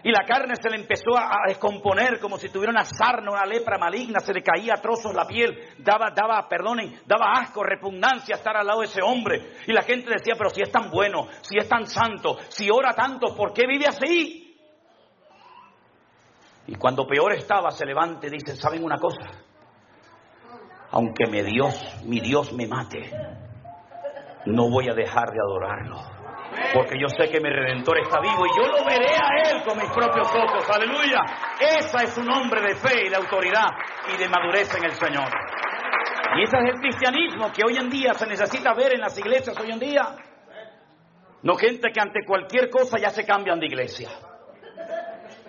Speaker 1: Y la carne se le empezó a descomponer como si tuviera una sarna, una lepra maligna, se le caía a trozos la piel, daba asco, repugnancia estar al lado de ese hombre. Y la gente decía, pero si es tan bueno, si es tan santo, si ora tanto, ¿por qué vive así? Y cuando peor estaba, se levanta y dice, ¿saben una cosa? Aunque mi Dios me mate, no voy a dejar de adorarlo, porque yo sé que mi Redentor está vivo y yo lo veré a Él con mis propios ojos. ¡Aleluya! Esa es un hombre de fe y de autoridad y de madurez en el Señor. Y ese es el cristianismo que hoy en día se necesita ver en las iglesias hoy en día. No gente que ante cualquier cosa ya se cambian de iglesia.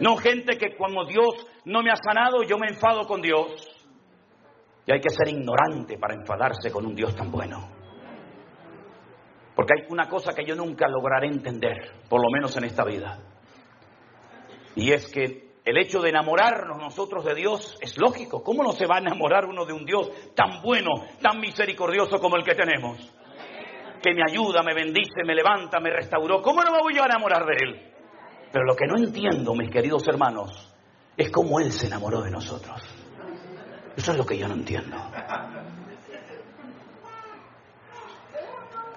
Speaker 1: No gente que cuando Dios no me ha sanado, yo me enfado con Dios. Y hay que ser ignorante para enfadarse con un Dios tan bueno. Porque hay una cosa que yo nunca lograré entender, por lo menos en esta vida. Y es que el hecho de enamorarnos nosotros de Dios es lógico. ¿Cómo no se va a enamorar uno de un Dios tan bueno, tan misericordioso como el que tenemos? Que me ayuda, me bendice, me levanta, me restauró. ¿Cómo no me voy yo a enamorar de Él? Pero lo que no entiendo, mis queridos hermanos, es cómo Él se enamoró de nosotros. Eso es lo que yo no entiendo.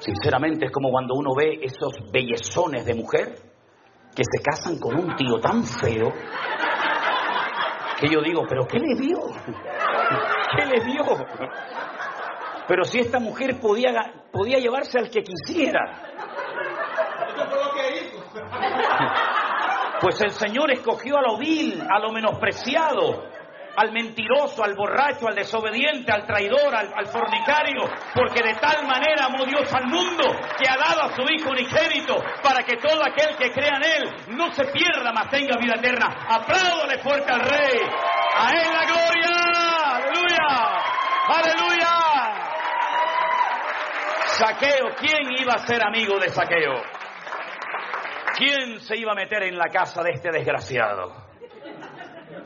Speaker 1: Sinceramente es como cuando uno ve esos bellezones de mujer que se casan con un tío tan feo que yo digo, ¿pero qué le dio? ¿Qué le dio? Pero si esta mujer podía llevarse al que quisiera. Pues el Señor escogió a lo vil, a lo menospreciado, al mentiroso, al borracho, al desobediente, al traidor, al fornicario, porque de tal manera amó Dios al mundo que ha dado a su Hijo unigénito para que todo aquel que crea en Él no se pierda, mas tenga vida eterna. Apláudale fuerte al Rey. A Él la gloria. Aleluya. Aleluya. Zaqueo, ¿quién iba a ser amigo de Zaqueo? ¿Quién se iba a meter en la casa de este desgraciado?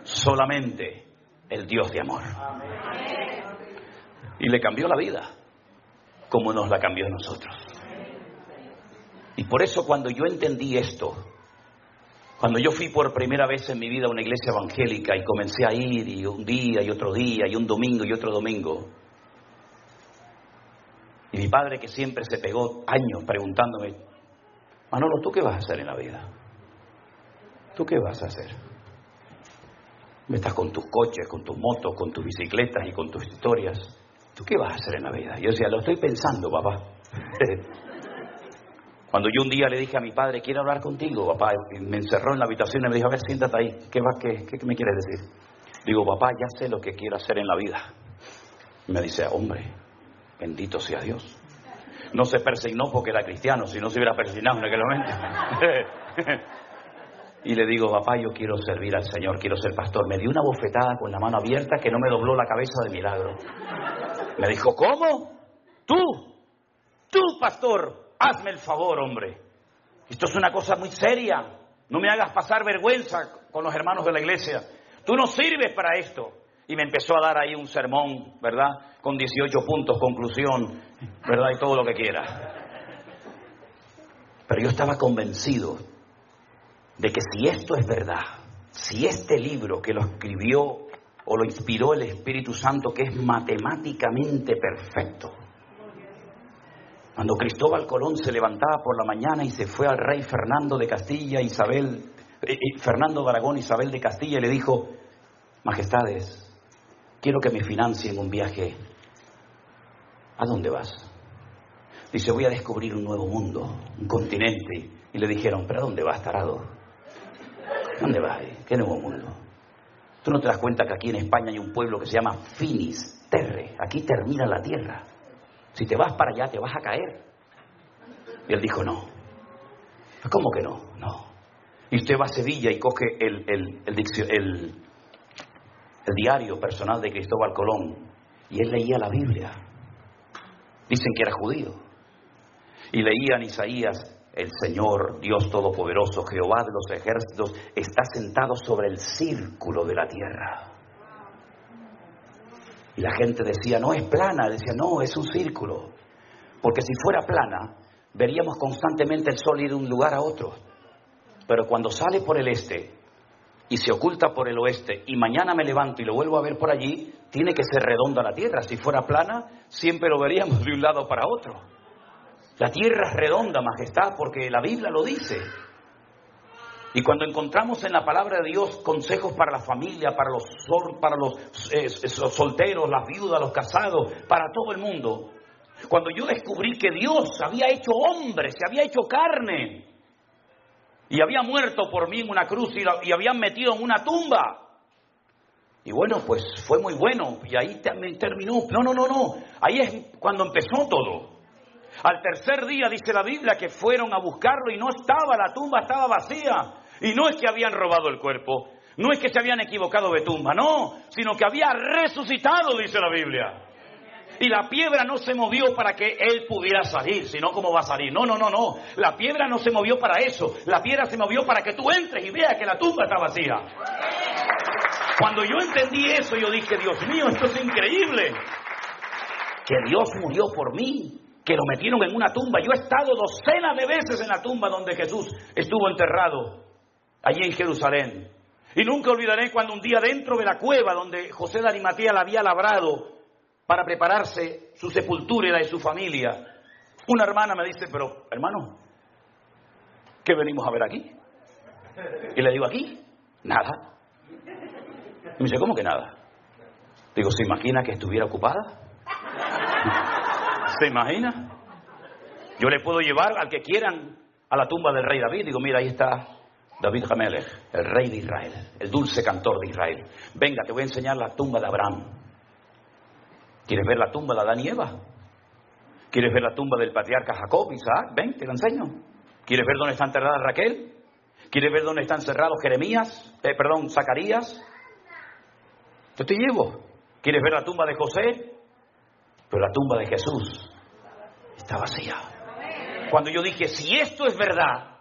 Speaker 1: Solamente el Dios de amor. Y le cambió la vida, como nos la cambió a nosotros. Y por eso cuando yo entendí esto, cuando yo fui por primera vez en mi vida a una iglesia evangélica y comencé a ir, y un día y otro día, y un domingo y otro domingo, y mi padre, que siempre se pegó años preguntándome: Manolo, ¿tú qué vas a hacer en la vida? ¿Tú qué vas a hacer? Me estás con tus coches, con tus motos, con tus bicicletas y con tus historias. ¿Tú qué vas a hacer en la vida? Y yo decía: lo estoy pensando, papá. Cuando yo un día le dije a mi padre: quiero hablar contigo, papá, y me encerró en la habitación y me dijo: a ver, siéntate ahí. ¿Qué me quieres decir? Digo: papá, ya sé lo que quiero hacer en la vida. Y me dice: hombre, bendito sea Dios. No se persignó porque era cristiano, si no se hubiera persignado en aquel momento. Y le digo: papá, yo quiero servir al Señor, quiero ser pastor. Me dio una bofetada con la mano abierta que no me dobló la cabeza de milagro. Me dijo: ¿cómo? Tú, pastor, hazme el favor, hombre. Esto es una cosa muy seria. No me hagas pasar vergüenza con los hermanos de la iglesia. Tú no sirves para esto. Y me empezó a dar ahí un sermón, ¿verdad? Con 18 puntos, conclusión, ¿verdad? Y todo lo que quiera. Pero yo estaba convencido de que si esto es verdad, si este libro que lo escribió o lo inspiró el Espíritu Santo, que es matemáticamente perfecto, cuando Cristóbal Colón se levantaba por la mañana y se fue al rey Fernando de Castilla, Fernando de Aragón, Isabel de Castilla, y le dijo: majestades, quiero que me financien un viaje. ¿A dónde vas? Dice: voy a descubrir un nuevo mundo, un continente. Y le dijeron: ¿pero a dónde vas, tarado? ¿Dónde vas? ¿Qué nuevo mundo? ¿Tú no te das cuenta que aquí en España hay un pueblo que se llama Finis Terre? Aquí termina la tierra. Si te vas para allá te vas a caer. Y él dijo: no. ¿Cómo que no? No. Y usted va a Sevilla y coge el diario personal de Cristóbal Colón, y él leía la Biblia. Dicen que era judío. Y leían Isaías: el Señor, Dios Todopoderoso, Jehová de los ejércitos, está sentado sobre el círculo de la tierra. Y la gente decía: no es plana. Decía: no, es un círculo. Porque si fuera plana, veríamos constantemente el sol ir de un lugar a otro. Pero cuando sale por el este y se oculta por el oeste, y mañana me levanto y lo vuelvo a ver por allí, tiene que ser redonda la tierra. Si fuera plana, siempre lo veríamos de un lado para otro. La tierra es redonda, majestad, porque la Biblia lo dice. Y cuando encontramos en la palabra de Dios consejos para la familia, para los solteros, las viudas, los casados, para todo el mundo, cuando yo descubrí que Dios había hecho hombre, se había hecho carne, y había muerto por mí en una cruz y habían metido en una tumba. Y bueno, pues fue muy bueno, y ahí terminó. No. Ahí es cuando empezó todo. Al tercer día dice la Biblia que fueron a buscarlo y no estaba, la tumba estaba vacía. Y no es que habían robado el cuerpo, no es que se habían equivocado de tumba, no, sino que había resucitado, dice la Biblia. Y la piedra no se movió para que él pudiera salir, sino cómo va a salir. No. La piedra no se movió para eso. La piedra se movió para que tú entres y veas que la tumba está vacía. Cuando yo entendí eso, yo dije: Dios mío, esto es increíble. Que Dios murió por mí, que lo metieron en una tumba. Yo he estado docenas de veces en la tumba donde Jesús estuvo enterrado, allí en Jerusalén. Y nunca olvidaré cuando un día dentro de la cueva donde José de Arimatea la había labrado para prepararse su sepultura y la de su familia, una hermana me dice: pero hermano, ¿qué venimos a ver aquí? Y le digo: aquí, nada. Y me dice: ¿cómo que nada? Digo, ¿se imagina que estuviera ocupada? ¿Se imagina? Yo le puedo llevar al que quieran a la tumba del rey David. Digo, mira, ahí está David Hamelech, el rey de Israel, el dulce cantor de Israel. Venga, te voy a enseñar la tumba de Abraham. ¿Quieres ver la tumba de Adán y Eva? ¿Quieres ver la tumba del patriarca Jacob, Isaac? Ven, te la enseño. ¿Quieres ver dónde está enterrada Raquel? ¿Quieres ver dónde está encerrado Zacarías? Yo te llevo. ¿Quieres ver la tumba de José? Pero la tumba de Jesús está vacía. Cuando yo dije, si esto es verdad,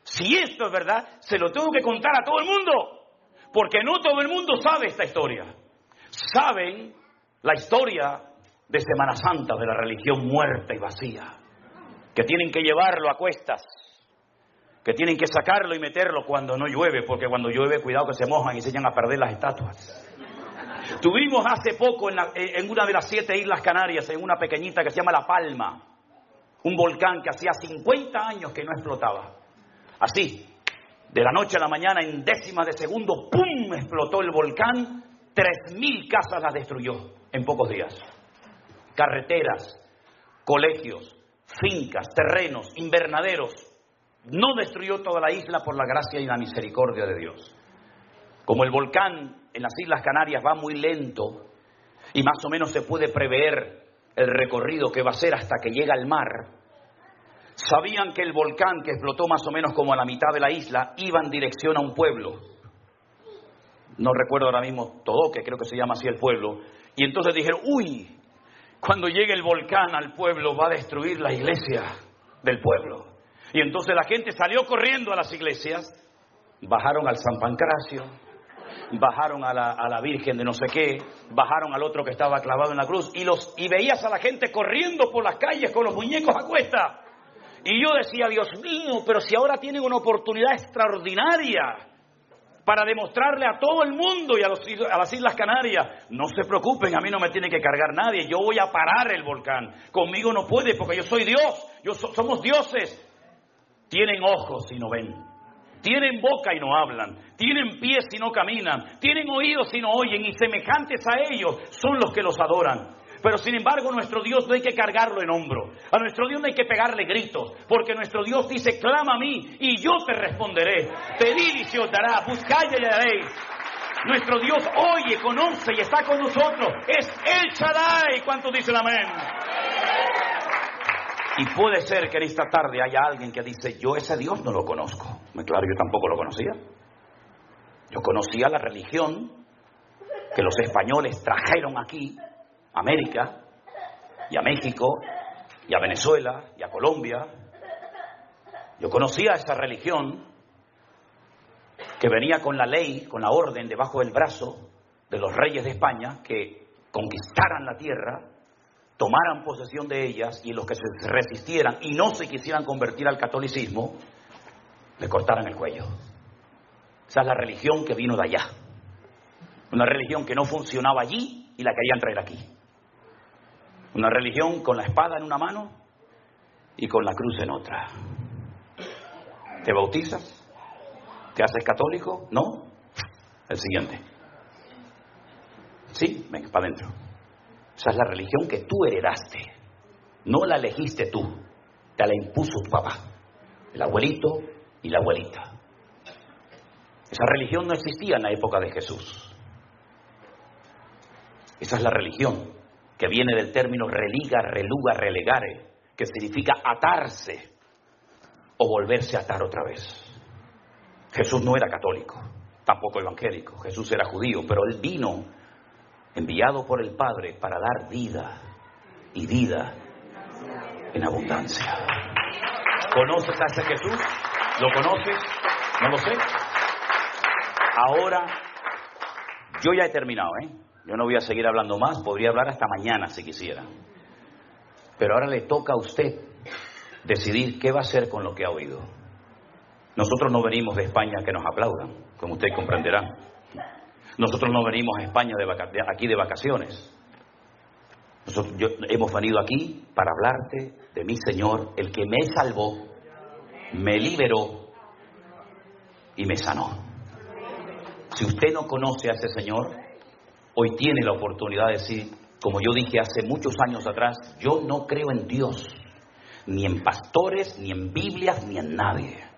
Speaker 1: se lo tengo que contar a todo el mundo. Porque no todo el mundo sabe esta historia. Saben la historia de Semana Santa, de la religión muerta y vacía. Que tienen que llevarlo a cuestas. Que tienen que sacarlo y meterlo cuando no llueve. Porque cuando llueve, cuidado que se mojan y se echan a perder las estatuas. Tuvimos hace poco en una de las 7 islas Canarias, en una pequeñita que se llama La Palma, un volcán que hacía 50 años que no explotaba. Así, de la noche a la mañana, en décimas de segundo, ¡pum!, explotó el volcán. 3.000 casas las destruyó en pocos días. Carreteras, colegios, fincas, terrenos, invernaderos. No destruyó toda la isla por la gracia y la misericordia de Dios. Como el volcán en las Islas Canarias va muy lento y más o menos se puede prever el recorrido que va a hacer hasta que llega al mar, sabían que el volcán, que explotó más o menos como a la mitad de la isla, iba en dirección a un pueblo. No recuerdo ahora mismo Todoque, creo que se llama así el pueblo. Y entonces dijeron, uy, cuando llegue el volcán al pueblo va a destruir la iglesia del pueblo. Y entonces la gente salió corriendo a las iglesias, bajaron al San Pancracio, bajaron a la Virgen de no sé qué, bajaron al otro que estaba clavado en la cruz y veías a la gente corriendo por las calles con los muñecos a cuesta. Y yo decía, Dios mío, pero si ahora tienen una oportunidad extraordinaria para demostrarle a todo el mundo y a las Islas Canarias, no se preocupen, a mí no me tiene que cargar nadie, yo voy a parar el volcán, conmigo no puede porque yo soy Dios, somos dioses. Tienen ojos y no ven, tienen boca y no hablan, tienen pies y no caminan, tienen oídos y no oyen, y semejantes a ellos son los que los adoran. Pero sin embargo nuestro Dios no hay que cargarlo en hombro, a nuestro Dios no hay que pegarle gritos, porque nuestro Dios dice, clama a mí y yo te responderé, pedid y se os dará, buscad y hallaréis. Nuestro Dios oye, conoce y está con nosotros, es El Shaddai. ¿Cuántos dicen amén? Y puede ser que en esta tarde haya alguien que dice, yo ese Dios no lo conozco. Claro, yo tampoco lo conocía. Yo conocía la religión que los españoles trajeron aquí, a América, y a México, y a Venezuela, y a Colombia. Yo conocía esa religión que venía con la ley, con la orden debajo del brazo de los reyes de España, que conquistaran la tierra, tomaran posesión de ellas, y los que se resistieran y no se quisieran convertir al catolicismo, le cortaran el cuello. Esa es la religión que vino de allá. Una religión que no funcionaba allí y la querían traer aquí. Una religión con la espada en una mano y con la cruz en otra. ¿Te bautizas? ¿Te haces católico? ¿No? El siguiente. Sí, venga, para adentro. Esa es la religión que tú heredaste. No la elegiste tú, te la impuso tu papá, el abuelito y la abuelita. Esa religión no existía en la época de Jesús. Esa es la religión que viene del término religa, reluga, relegare, que significa atarse o volverse a atar otra vez. Jesús no era católico, tampoco evangélico. Jesús era judío, pero él vino enviado por el Padre para dar vida y vida en abundancia. ¿Conoces a ese Jesús? ¿Lo conoces? No lo sé. Ahora, yo ya he terminado, Yo no voy a seguir hablando más, podría hablar hasta mañana si quisiera. Pero ahora le toca a usted decidir qué va a hacer con lo que ha oído. Nosotros no venimos de España a que nos aplaudan, como usted comprenderá. Nosotros no venimos a España aquí de vacaciones. Hemos venido aquí para hablarte de mi Señor, el que me salvó, me liberó y me sanó. Si usted no conoce a ese Señor, hoy tiene la oportunidad de decir, como yo dije hace muchos años atrás, yo no creo en Dios, ni en pastores, ni en Biblias, ni en nadie.